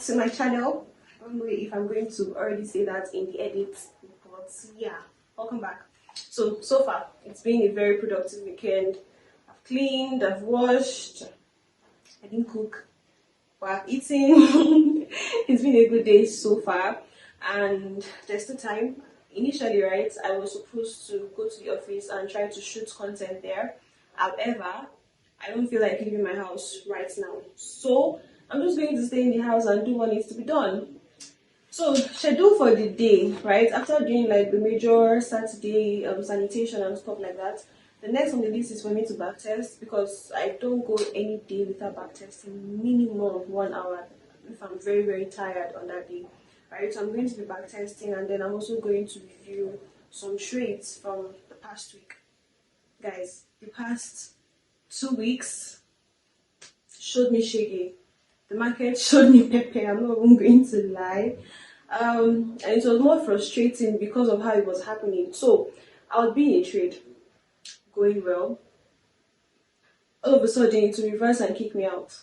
to my channel. I don't know if I'm going to already say that in the edit, but yeah, welcome back. So far it's been a very productive weekend. I've cleaned, I've washed, I didn't cook, but I've eaten. It's been a good day so far, and there's still time. Initially, right, I was supposed to go to the office and try to shoot content there. However, I don't feel like leaving my house right now, so I'm just going to stay in the house and do what needs to be done. So, schedule for the day, right? After doing like the major Saturday sanitation and stuff like that, the next on the list is for me to back test, because I don't go any day without back testing, minimum of 1 hour if I'm very, very tired on that day, right? So I'm going to be back testing, and then I'm also going to review some trades from the past week. Guys, the past 2 weeks showed me shaggy. The market showed me pepe, I'm not even going to lie. And it was more frustrating because of how it was happening. So I would be in a trade going well. All of a sudden it would reverse and kick me out.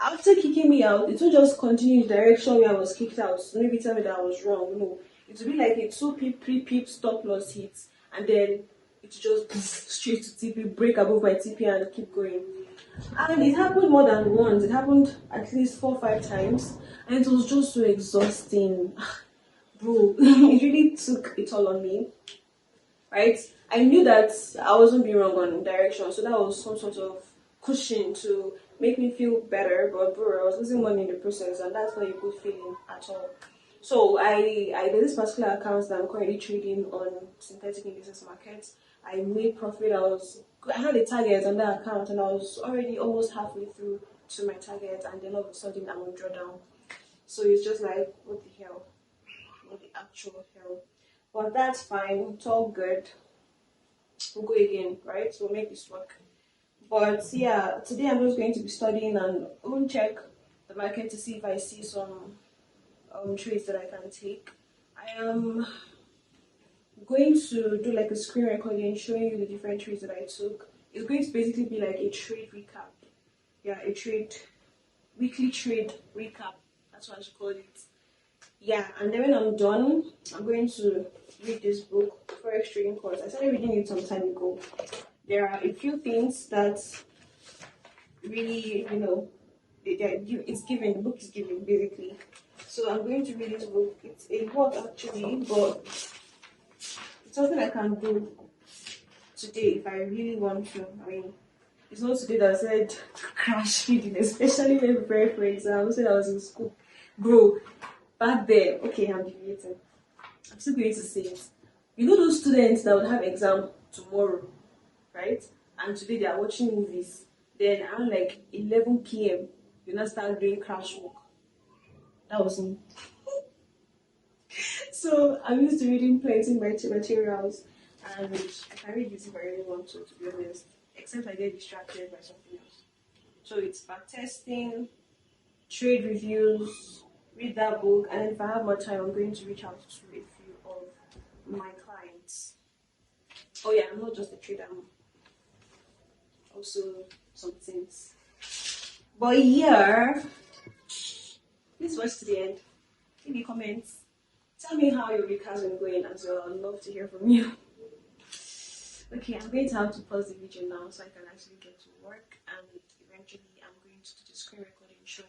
After kicking me out, it would just continue in the direction where I was kicked out. So maybe tell me that I was wrong. No. It would be like a 2 pip, 3 pip stop loss hit, and then it would just straight to TP, break above my TP and keep going. And it happened more than once. It happened at least 4 or 5 times, and it was just so exhausting. Bro, it really took it all on me, right? I knew that I wasn't being wrong on direction, so that was some sort of cushion to make me feel better. But bro, I was losing money in the process, and that's not a good feeling at all. So there's this particular account that I'm currently trading on synthetic indices markets. I made profit. I had a target on that account, and I was already almost halfway through to my target, and then all of a sudden I'm on drawdown. So it's just like, what the hell? What the actual hell? But that's fine. It's all good. We'll go again, right? So we'll make this work. But yeah, today I'm just going to be studying and even check the market to see if I see some trades that I can take. I am going to do like a screen recording showing you the different trades that I took. It's going to basically be like a trade recap. Yeah, a weekly trade recap. That's what I should call it. Yeah, and then when I'm done, I'm going to read this book, Forex Trading Course. I started reading it some time ago. There are a few things that really, it's given, the book is given basically. So I'm going to read this book. It's a lot actually, but it's something I can do today if I really want to. I mean, it's not today that I said crash reading, especially when preparing for exams when I was in school. Bro, back then, okay, I'm deviating. I'm still going to say it. You know those students that would have exam tomorrow, right? And today they are watching movies. Then around like 11 p.m., you now start doing crash work. That was me. So I'm used to reading plenty materials, and I can read this if I really want to be honest. Except I get distracted by something else. So it's back testing, trade reviews, read that book, and then if I have more time, I'm going to reach out to a few of my clients. Oh yeah, I'm not just a trader, I'm also some things. But yeah, please watch to the end. Leave me comments. Tell me how your week has been going as well. I'd love to hear from you. Okay, I'm going to have to pause the video now so I can actually get to work, and eventually I'm going to do the screen recording showing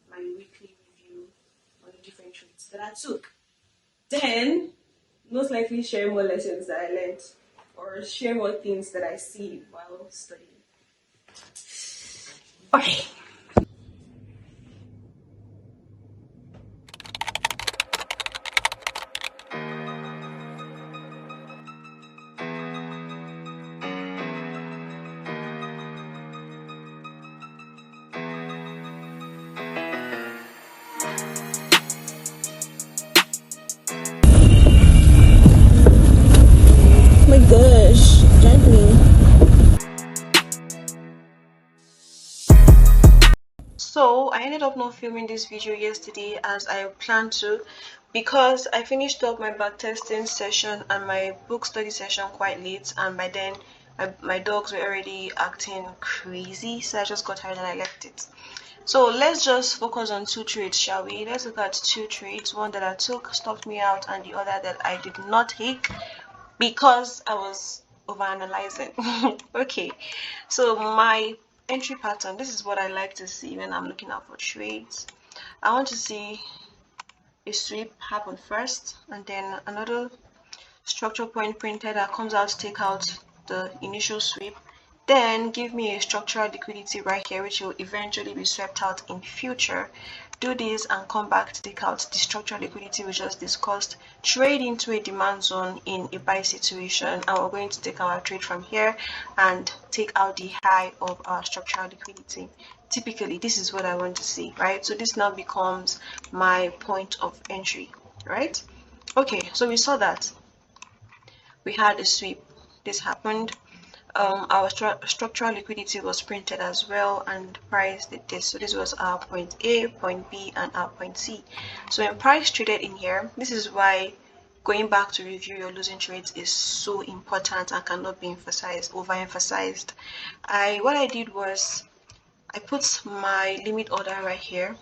my weekly review on the different trades that I took. Then, most likely share more lessons that I learned or share more things that I see while studying. Bye! Oh my gosh, gently. So I ended up not filming this video yesterday as I planned to, because I finished up my back testing session and my book study session quite late, and by then my dogs were already acting crazy, so I just got tired and I left it. So let's just focus on two trades, shall we? Let's look at two trades, one that I took, stopped me out, and the other that I did not take because I was overanalyzing. Okay, so my entry pattern, this is what I like to see when I'm looking out for trades. I want to see a sweep happen first, and then another structure point printed that comes out to take out the initial sweep, then give me a structural liquidity right here which will eventually be swept out in future. Do this and come back to take out the structural liquidity we just discussed, trade into a demand zone in a buy situation, and we're going to take our trade from here and take out the high of our structural liquidity. Typically this is what I want to see, right? So this now becomes my point of entry, right? Okay, so we saw that we had a sweep. This happened. Our structural liquidity was printed as well, and price did this. So this was our point A, point B, and our point C. So when price traded in here, this is why going back to review your losing trades is so important and cannot be overemphasized. What I did was I put my limit order right here,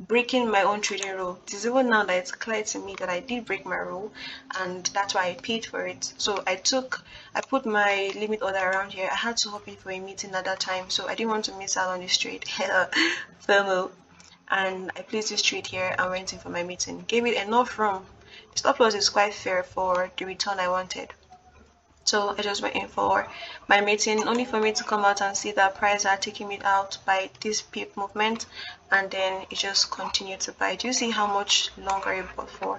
breaking my own trading rule. It is even now that it's clear to me that I did break my rule, and that's why I paid for it. So I put my limit order around here. I had to hop in for a meeting at that time, so I didn't want to miss out on this trade. FOMO. And I placed this trade here and went in for my meeting. Gave it enough room. The stop loss is quite fair for the return I wanted. So I just went in for my meeting, only for me to come out and see that price had taken me out by this peak movement, and then it just continued to buy. Do you see how much longer it bought for?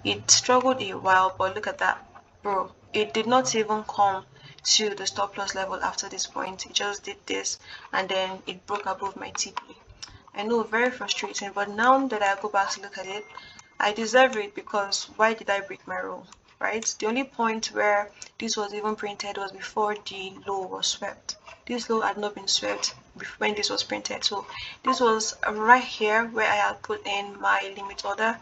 It struggled a while, but look at that, bro. It did not even come to the stop loss level after this point. It just did this, and then it broke above my TP. I know, very frustrating, but now that I go back to look at it, I deserve it, because why did I break my rule? Right? The only point where this was even printed was before the low was swept. This low had not been swept when this was printed. So this was right here where I had put in my limit order.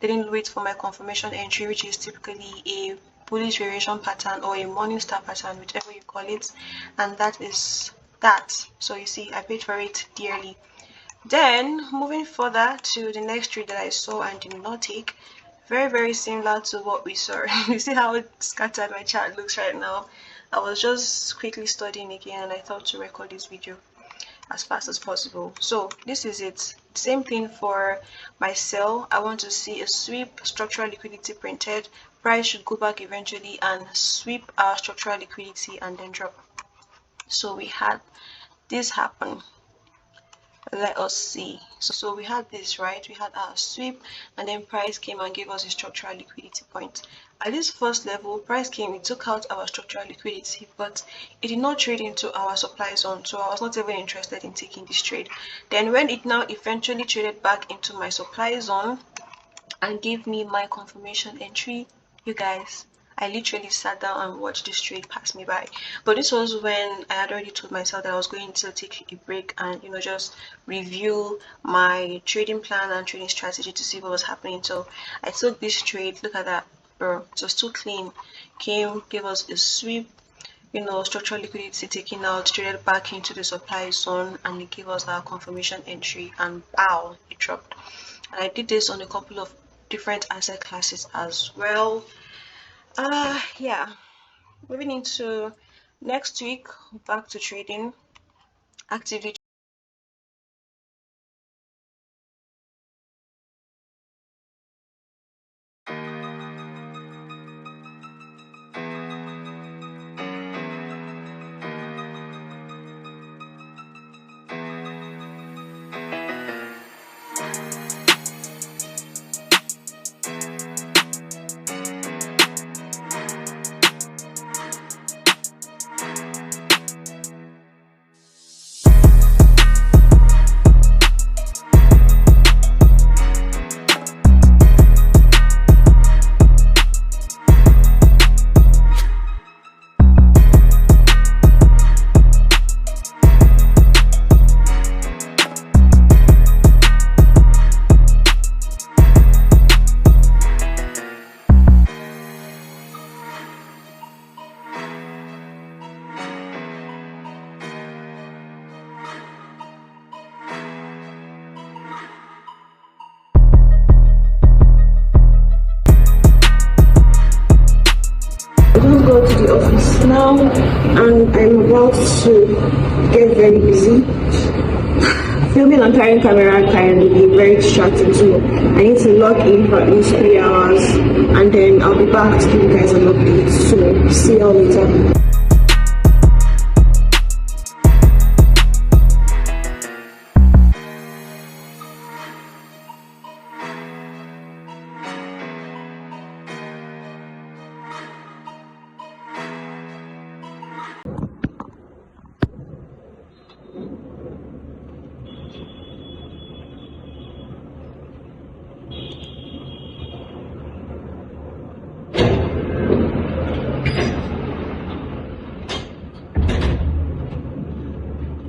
Didn't wait for my confirmation entry, which is typically a bullish variation pattern or a morning star pattern, whichever you call it. And that is that. So you see, I paid for it dearly. Then moving further to the next trade that I saw and did not take, very similar to what we saw. You see how scattered my chart looks right now. I was just quickly studying again, and I thought to record this video as fast as possible. So this is it. Same thing for my sell. I want to see a sweep, structural liquidity printed. Price should go back eventually and sweep our structural liquidity and then drop. So we had this happen. Let us see. So we had this, right? We had our sweep, and then price came and gave us a structural liquidity point. At this first level, price came, it took out our structural liquidity, but it did not trade into our supply zone, so I was not even interested in taking this trade. Then when it now eventually traded back into my supply zone and gave me my confirmation entry, you guys, I literally sat down and watched this trade pass me by. But this was when I had already told myself that I was going to take a break and just review my trading plan and trading strategy to see what was happening. So I took this trade. Look at that, bro. It was too clean. Came, gave us a sweep, structural liquidity taken out, traded back into the supply zone, and it gave us our confirmation entry, and bow, it dropped. And I did this on a couple of different asset classes as well. Yeah, moving into next week, back to trading actively. the office now, and I'm about to get very busy. Filming on carrying camera can be very distracting, so I need to log in for at least 3 hours, and then I'll be back to give you guys an update. So see you all later.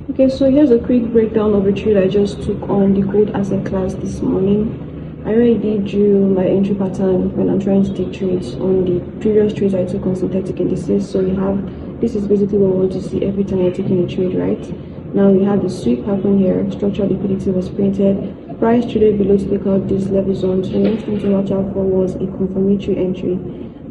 Okay, so here's a quick breakdown of a trade I just took on the gold asset class this morning. I already did drew my entry pattern when I'm trying to take trades on the previous trades I took on synthetic indices. So this is basically what we want to see every time you're taking a trade, right? Now we had the sweep happen here, structural liquidity was printed, price traded below to take out this level zone. So the next thing to watch out for was a confirmatory entry.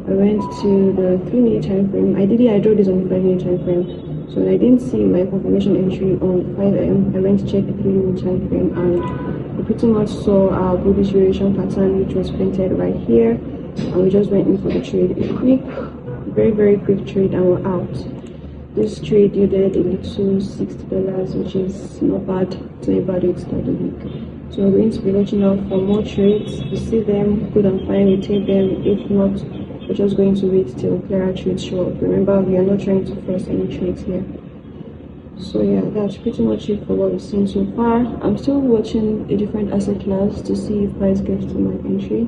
I went to the 3-minute time frame. Ideally I drew this on the 5-minute time frame. So when I didn't see my confirmation entry on 5 AM, I went to check the 3-minute time frame, and we pretty much saw our bullish variation pattern, which was printed right here, and we just went in for the trade. A quick, very quick trade, and we're out. This trade yielded a little $60, which is not bad to a bad way to start the week. So we're going to be watching out for more trades. If we see them, good and fine, we take them. If not, we're just going to wait till clearer trades show up. Remember, we are not trying to force any trades here. So yeah, that's pretty much it for what we've seen so far. I'm still watching a different asset class to see if price gets to my entry,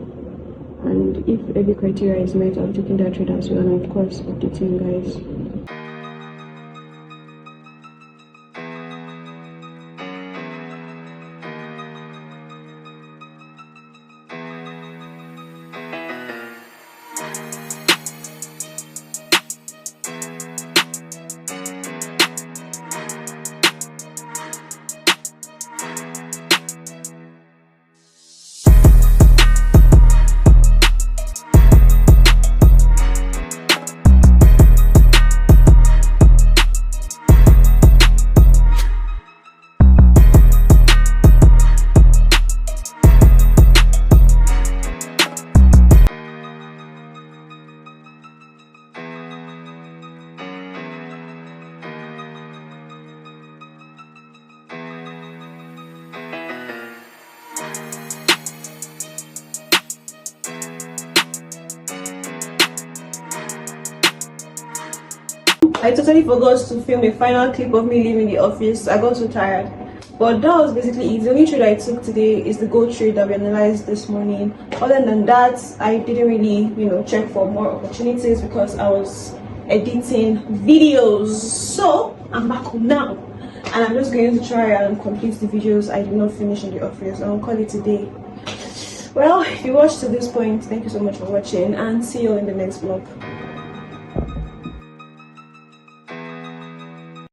and if every criteria is met, I'm taking that trade as well, and of course updating guys. I totally forgot to film a final clip of me leaving the office. I got so tired. But that was basically it. The only trade I took today is the gold trade that we analyzed this morning. Other than that, I didn't really, check for more opportunities because I was editing videos. So I'm back home now, and I'm just going to try and complete the videos I did not finish in the office. I'll call it a day. Well, if you watched to this point, thank you so much for watching, and see you in the next vlog.